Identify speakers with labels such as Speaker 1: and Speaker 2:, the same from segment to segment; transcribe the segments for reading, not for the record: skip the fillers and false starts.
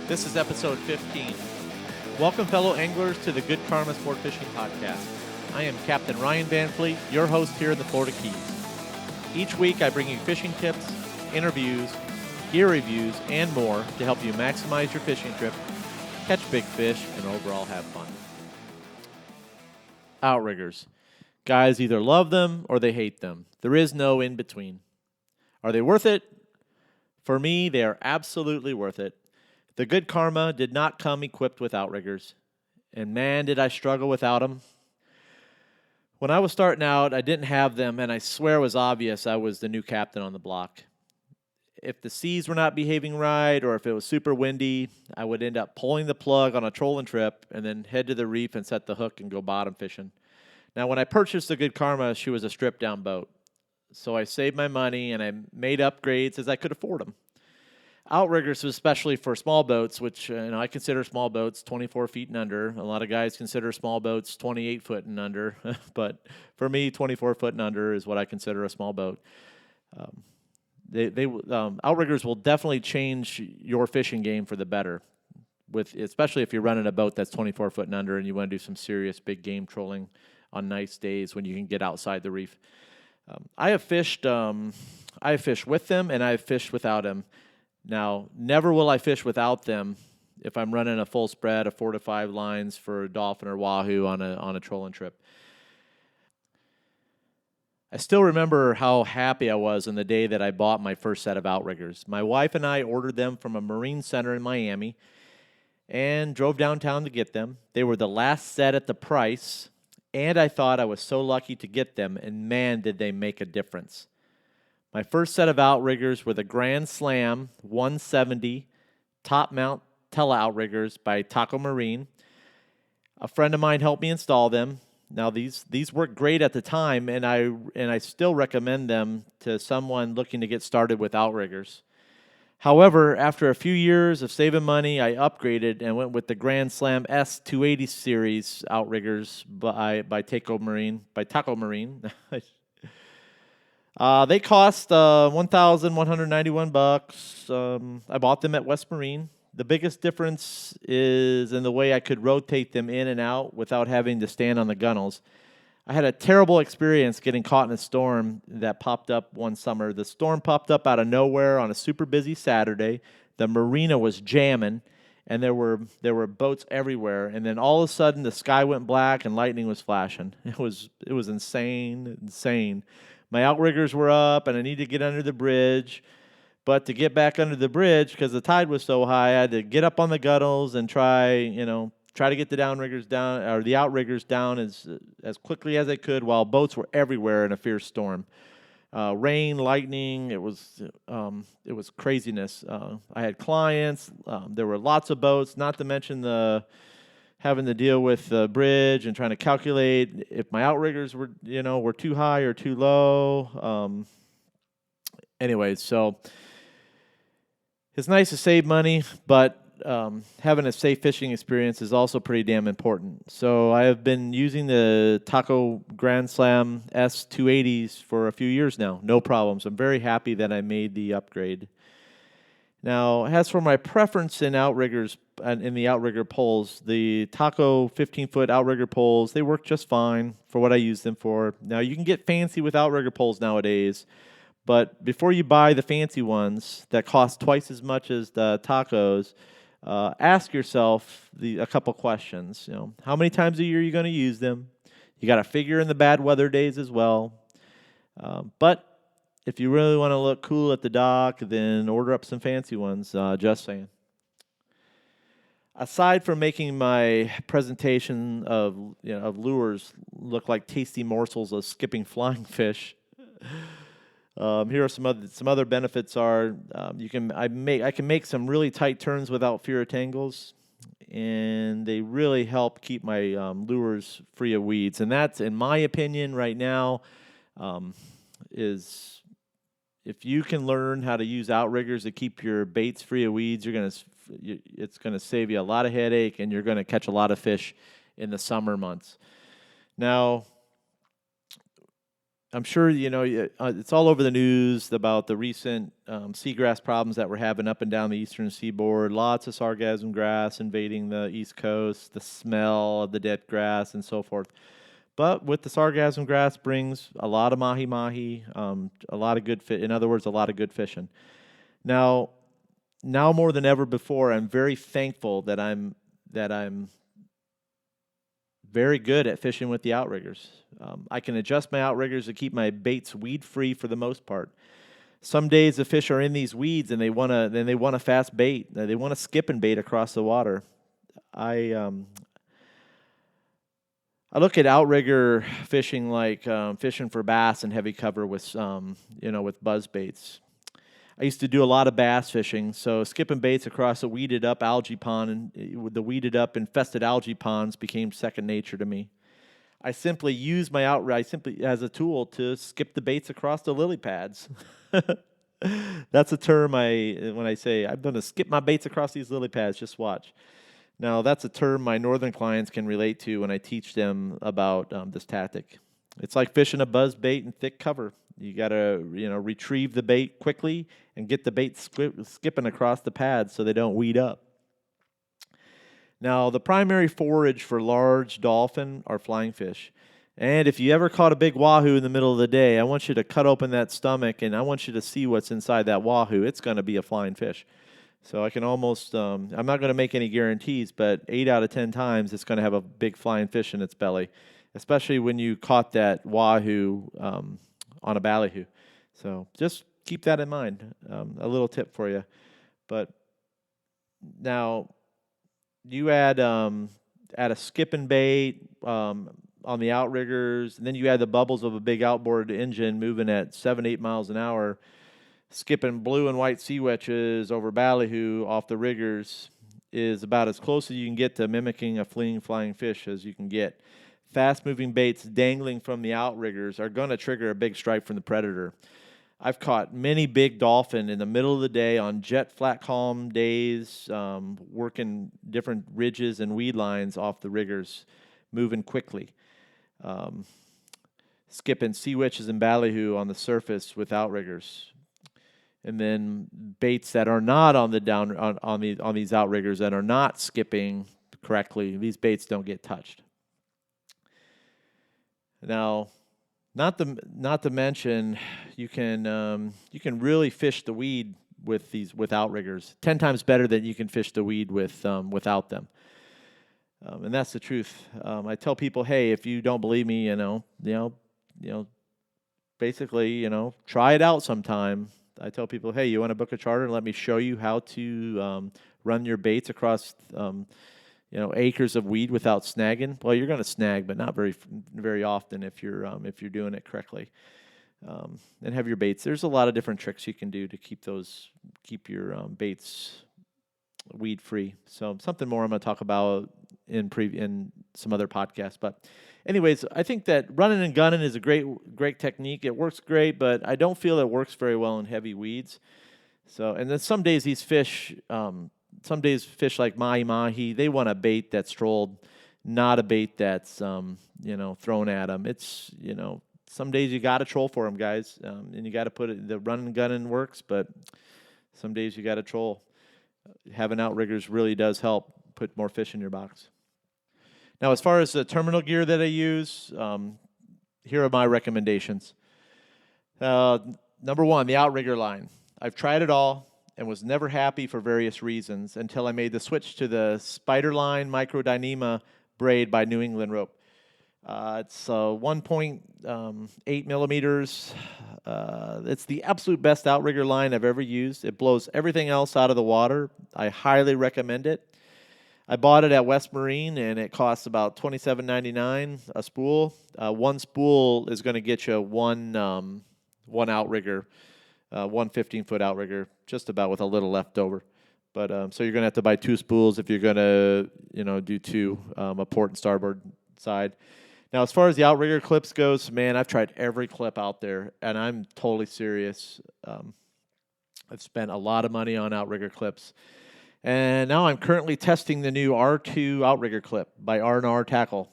Speaker 1: This is episode 15. Welcome, fellow anglers, to the Good Karma Sport Fishing Podcast. I am Captain Ryan Van Fleet, your host here in the Florida Keys. Each week, I bring you fishing tips, interviews, gear reviews, and more to help you maximize your fishing trip, catch big fish, and overall have fun. Outriggers. Guys either love them or they hate them. There is no in between. Are they worth it? For me, they are absolutely worth it. The Good Karma did not come equipped with outriggers, and man, did I struggle without them. When I was starting out, I didn't have them, and I swear it was obvious I was the new captain on the block. If the seas were not behaving right, or if it was super windy, I would end up pulling the plug on a trolling trip and then head to the reef and set the hook and go bottom fishing. Now, when I purchased the Good Karma, she was a stripped-down boat. So I saved my money, and I made upgrades as I could afford them. Outriggers, especially for small boats, which I consider small boats 24 feet and under. A lot of guys consider small boats 28 foot and under, but for me, 24 foot and under is what I consider a small boat. Outriggers will definitely change your fishing game for the better, especially if you're running a boat that's 24 foot and under and you want to do some serious big game trolling on nice days when you can get outside the reef. I have fished with them and I have fished without them. Now, never will I fish without them if I'm running a full spread of 4 to 5 lines for a dolphin or wahoo on a trolling trip. I still remember how happy I was on the day that I bought my first set of outriggers. My wife and I ordered them from a marine center in Miami and drove downtown to get them. They were the last set at the price, and I thought I was so lucky to get them, and man, did they make a difference. My first set of outriggers were the Grand Slam 170 top mount tele-outriggers by Taco Marine. A friend of mine helped me install them. Now, these worked great at the time, and I still recommend them to someone looking to get started with outriggers. However, after a few years of saving money, I upgraded and went with the Grand Slam S280 series outriggers by Taco Marine. They cost $1,191. I bought them at West Marine. The biggest difference is in the way I could rotate them in and out without having to stand on the gunnels. I had a terrible experience getting caught in a storm that popped up one summer. The storm popped up out of nowhere on a super busy Saturday. The marina was jamming, and there were boats everywhere. And then all of a sudden, the sky went black and lightning was flashing. It was insane. My outriggers were up, and I needed to get under the bridge. But to get back under the bridge, because the tide was so high, I had to get up on the gunnels and try to get the outriggers down as quickly as I could while boats were everywhere in a fierce storm. Rain, lightning, it was craziness. I had clients. There were lots of boats, not to mention having to deal with the bridge and trying to calculate if my outriggers were too high or too low. Anyways, so it's nice to save money, but having a safe fishing experience is also pretty damn important. So I have been using the Taco Grand Slam S280s for a few years now. No problems. I'm very happy that I made the upgrade. Now, as for my preference in outriggers, in the outrigger poles, the Taco 15-foot outrigger poles, they work just fine for what I use them for. Now, you can get fancy with outrigger poles nowadays, but before you buy the fancy ones that cost twice as much as the Tacos, ask yourself a couple questions. How many times a year are you going to use them? You got to figure in the bad weather days as well. But if you really want to look cool at the dock, then order up some fancy ones. Just saying. Aside from making my presentation of lures look like tasty morsels of skipping flying fish, here are some other benefits. I can make some really tight turns without fear of tangles, and they really help keep my lures free of weeds. And that's, in my opinion, right now, is if you can learn how to use outriggers to keep your baits free of weeds, it's gonna save you a lot of headache, and you're gonna catch a lot of fish in the summer months. Now, I'm sure it's all over the news about the recent seagrass problems that we're having up and down the eastern seaboard. Lots of sargassum grass invading the east coast, the smell of the dead grass, and so forth. But with the sargassum grass brings a lot of mahi-mahi, a lot of good fit. In other words, a lot of good fishing. Now, now more than ever before, I'm very thankful that I'm very good at fishing with the outriggers. I can adjust my outriggers to keep my baits weed free for the most part. Some days the fish are in these weeds and they want a fast bait. They want a skipping bait across the water. I um, I look at outrigger fishing like fishing for bass in heavy cover with with buzz baits. I used to do a lot of bass fishing, so skipping baits across a weeded up algae pond and the weeded up infested algae ponds became second nature to me. I simply use my outright simply as a tool to skip the baits across the lily pads. That's a term when I say I'm going to skip my baits across these lily pads. Just watch. Now that's a term my northern clients can relate to when I teach them about this tactic. It's like fishing a buzz bait in thick cover. You got to retrieve the bait quickly and get the bait skipping across the pads so they don't weed up. Now, the primary forage for large dolphin are flying fish. And if you ever caught a big wahoo in the middle of the day, I want you to cut open that stomach and I want you to see what's inside that wahoo. It's going to be a flying fish. So I can almost, I'm not going to make any guarantees, but 8 out of 10 times it's going to have a big flying fish in its belly, especially when you caught that wahoo on a ballyhoo. So just keep that in mind. A little tip for you. But now you add a skipping bait on the outriggers, and then you add the bubbles of a big outboard engine moving at 7-8 miles an hour, skipping blue and white sea wetches over ballyhoo off the riggers is about as close as you can get to mimicking a fleeing flying fish as you can get. Fast-moving baits dangling from the outriggers are going to trigger a big strike from the predator. I've caught many big dolphin in the middle of the day on jet flat calm days, working different ridges and weed lines off the riggers, moving quickly. Skipping sea witches and ballyhoo on the surface with outriggers. And then baits that are not on the down on these outriggers that are not skipping correctly, these baits don't get touched. Now, not to mention, you can really fish the weed with outriggers 10 times better than you can fish the weed without them. And that's the truth. I tell people, hey, if you don't believe me, basically, try it out sometime. I tell people, hey, you want to book a charter and let me show you how to run your baits across acres of weed without snagging. Well, you're going to snag, but not very often if you're doing it correctly. And have your baits. There's a lot of different tricks you can do to keep your baits weed free. So something more I'm going to talk about in some other podcasts. But anyways, I think that running and gunning is a great technique. It works great, but I don't feel it works very well in heavy weeds. So, and then some days these fish, fish like mahi-mahi, they want a bait that's trolled, not a bait that's thrown at them. It's some days you got to troll for them, guys, and you got to put it. The running and gunning works, but some days you got to troll. Having outriggers really does help put more fish in your box. Now, as far as the terminal gear that I use, here are my recommendations. Number one, the outrigger line. I've tried it all and was never happy for various reasons until I made the switch to the Spiderline Microdynema braid by New England Rope. It's 1.8 millimeters. It's the absolute best outrigger line I've ever used. It blows everything else out of the water. I highly recommend it. I bought it at West Marine, and it costs about $27.99 a spool. One spool is going to get you one outrigger, one 15-foot outrigger, just about with a little left over. But so you're going to have to buy 2 spools if you're going to do 2, a port and starboard side. Now, as far as the outrigger clips goes, man, I've tried every clip out there, and I'm totally serious. I've spent a lot of money on outrigger clips. And now I'm currently testing the new R2 outrigger clip by R&R Tackle.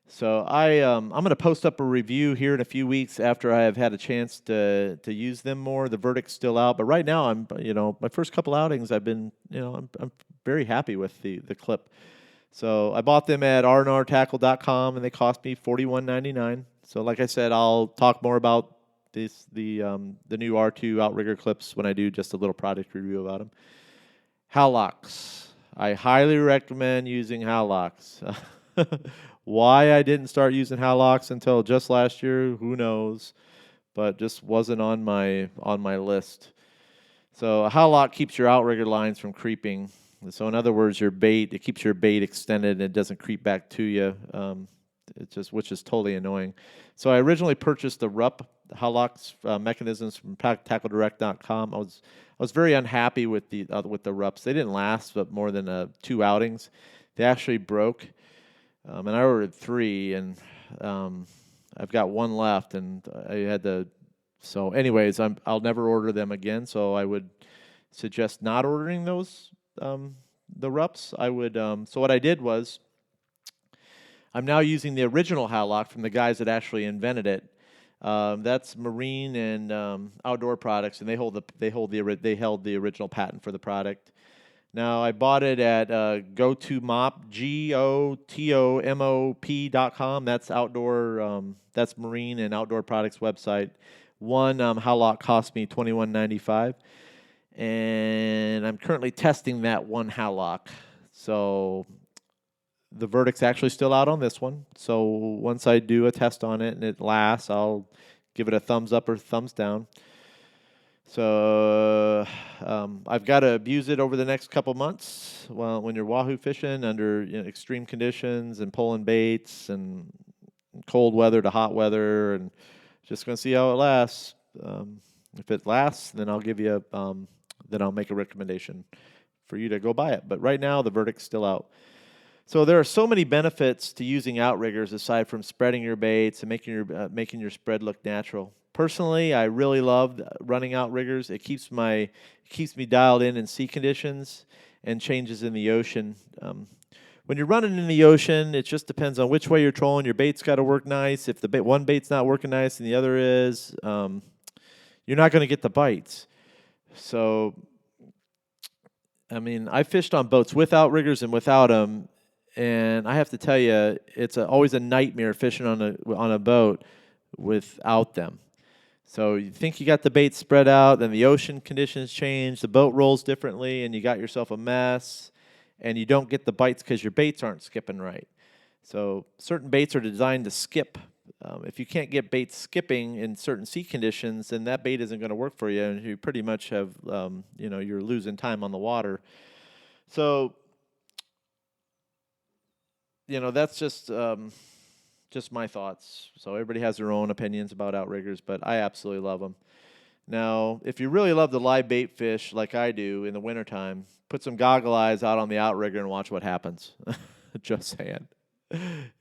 Speaker 1: So I'm going to post up a review here in a few weeks after I have had a chance to use them more. The verdict's still out, but right now my first couple outings I've been, I'm very happy with the clip. So I bought them at rnrtackle.com and they cost me $41.99. So like I said, I'll talk more about the new R2 outrigger clips when I do just a little product review about them. Howlocks. I highly recommend using Howlocks. Why I didn't start using Howlocks until just last year, who knows? But just wasn't on my list. So a Howlock keeps your outrigger lines from creeping. So in other words, it keeps your bait extended and it doesn't creep back to you. Which is totally annoying. So I originally purchased the Howlocks mechanisms from tackledirect.com. I was very unhappy with the RUPs. They didn't last but more than 2 outings. They actually broke. And I ordered 3, and I've got 1 left, and I had to. So, anyways, I'll never order them again. So I would suggest not ordering those the RUPs. I would. So what I did was, I'm now using the original Howlock from the guys that actually invented it. That's Marine and Outdoor Products, and they held the original patent for the product. Now, I bought it at GoToMop, GOTOMOP.com. That's that's Marine and Outdoor Products website. One Howlock cost me $21.95, and I'm currently testing that one Howlock. So the verdict's actually still out on this one. So once I do a test on it and it lasts, I'll give it a thumbs up or thumbs down. So I've got to abuse it over the next couple months. Well, when you're wahoo fishing under extreme conditions and pulling baits and cold weather to hot weather, and just going to see how it lasts. If it lasts, then I'll give you then I'll make a recommendation for you to go buy it. But right now, the verdict's still out. So there are so many benefits to using outriggers aside from spreading your baits and making your spread look natural. Personally, I really love running outriggers. It keeps me dialed in sea conditions and changes in the ocean. When you're running in the ocean, it just depends on which way you're trolling. Your bait's got to work nice. If one bait's not working nice and the other is, you're not going to get the bites. So, I mean, I fished on boats with outriggers and without them, and I have to tell you, it's always a nightmare fishing on a boat without them. So you think you got the bait spread out, then the ocean conditions change, the boat rolls differently, and you got yourself a mess, and you don't get the bites because your baits aren't skipping right. So certain baits are designed to skip. If you can't get baits skipping in certain sea conditions, then that bait isn't going to work for you, and you pretty much have, you're losing time on the water. So, that's just my thoughts. So everybody has their own opinions about outriggers, but I absolutely love them. Now, if you really love to live bait fish like I do in the wintertime, put some goggle eyes out on the outrigger and watch what happens. Just saying.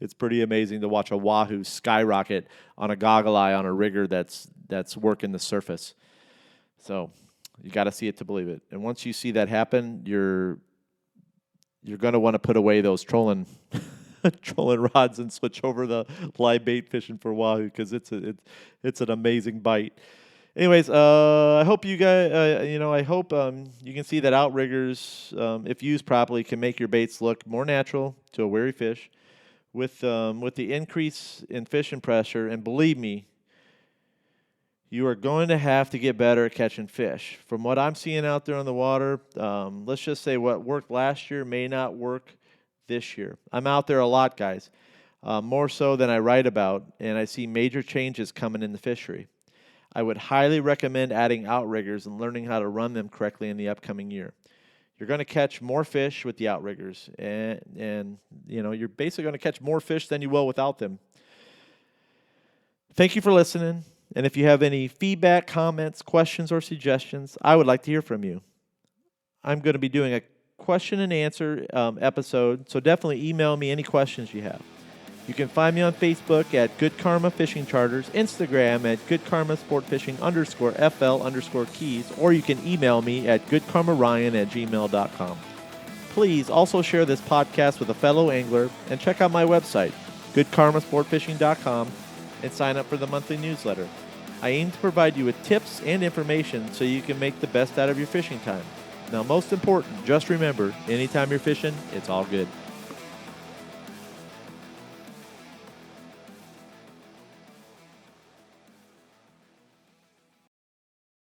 Speaker 1: It's pretty amazing to watch a wahoo skyrocket on a goggle eye on a rigger that's working the surface. So you got to see it to believe it. And once you see that happen, you're going to want to put away those trolling rods and switch over the live bait fishing for wahoo, because it's an amazing bite. Anyways, I hope you guys, I hope you can see that outriggers, if used properly, can make your baits look more natural to a wary fish. With the increase in fishing pressure, and believe me, you are going to have to get better at catching fish. From what I'm seeing out there on the water, let's just say what worked last year may not work this year. I'm out there a lot, guys, more so than I write about, and I see major changes coming in the fishery. I would highly recommend adding outriggers and learning how to run them correctly in the upcoming year. You're going to catch more fish with the outriggers, and you're basically going to catch more fish than you will without them. Thank you for listening, and if you have any feedback, comments, questions, or suggestions, I would like to hear from you. I'm going to be doing a question and answer episode, so definitely email me any questions you have. You can find me on Facebook at Good Karma Fishing Charters, Instagram at Good Karma Sport Fishing _FL_keys, or you can email me at goodkarmaryan@gmail.com. Please also share this podcast with a fellow angler and check out my website, goodkarmasportfishing.com, and sign up for the monthly newsletter. I aim to provide you with tips and information so you can make the best out of your fishing time. Now, most important, just remember, anytime you're fishing, it's all good.